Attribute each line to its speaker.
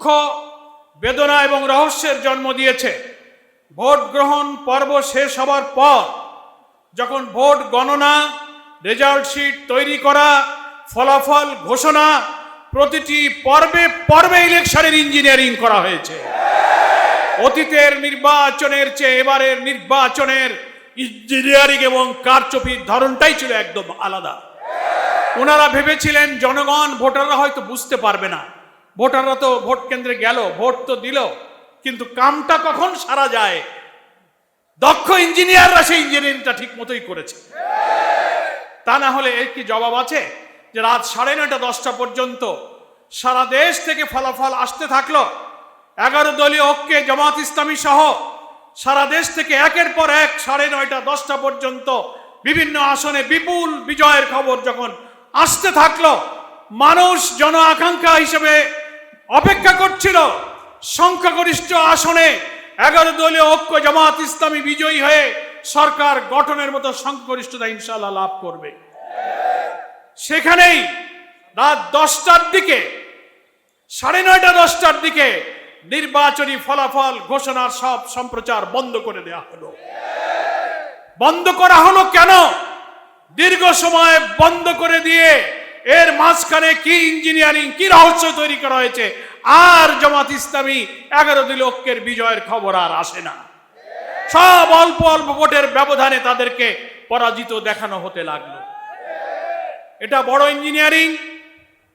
Speaker 1: দুঃখ, বেদনা এবং রহস্যের জন্ম দিয়েছে। ভোট গ্রহণ পর্ব শেষ হবার পর যখন ভোট গণনা, রেজাল্ট শিট তৈরি করা, ফলাফল ঘোষণা, প্রতিটি পর্বে পর্বে ইলেকশনের ইঞ্জিনিয়ারিং করা হয়েছে। অতীতের নির্বাচনের চেয়ে এবারের নির্বাচনের ইঞ্জিনিয়ারিং এবং কারচুপির ধরনটাই ছিল একদম আলাদা। ওনারা ভেবেছিলেন জনগণ, ভোটাররা হয়তো বুঝতে পারবে না, ভোটাররা তো ভোট কেন্দ্রে গেল, ভোট তো দিল, কিন্তু কামটা কখন সারা যায়, দক্ষ ইঞ্জিনিয়াররা সেই ইঞ্জিনিয়ারিংটা ঠিক মতোই করেছে। তা না হলে এর কি জবাব আছে যে রাত 9:30 10টা পর্যন্ত সারা দেশ থেকে ফলাফল আসতে থাকলো। 11 দলীয় ঐক্যে জামাত ইসলামী সহ সারা দেশ থেকে একের পর এক 9:30 10টা পর্যন্ত বিভিন্ন আসনে বিপুল বিজয়ের খবর যখন আসতে থাকলো, মানুষ জন আকাঙ্ক্ষা হিসেবে অপেক্ষা করছিল সংখ্যাগরিষ্ঠ আসনে 11 দলীয় ঐক্য জামাত ইসলামী বিজয়ী হয়ে সরকার গঠনের মতো সংখ্যাগরিষ্ঠতা ইনশাআল্লাহ লাভ করবে। সেখানেই রাত 10টার দিকে, 9:30 10টার দিকে নির্বাচনী ফলাফল ঘোষণার সব সম্প্রচার বন্ধ করে দেওয়া হলো। বন্ধ করা হলো কেন? দীর্ঘ সময় বন্ধ করে দিয়ে এর মাঝখানে কি ইঞ্জিনিয়ারিং, কি রহস্য তৈরি করা হয়েছে, আর জামাত ইসলামী 11 দলীয় ঐক্যের বিজয়ের খবর আর আসে না। সব অল্প অল্প ভোটের ব্যবধানে তাদেরকে পরাজিত দেখানো হতে লাগলো। এটা বড় ইঞ্জিনিয়ারিং।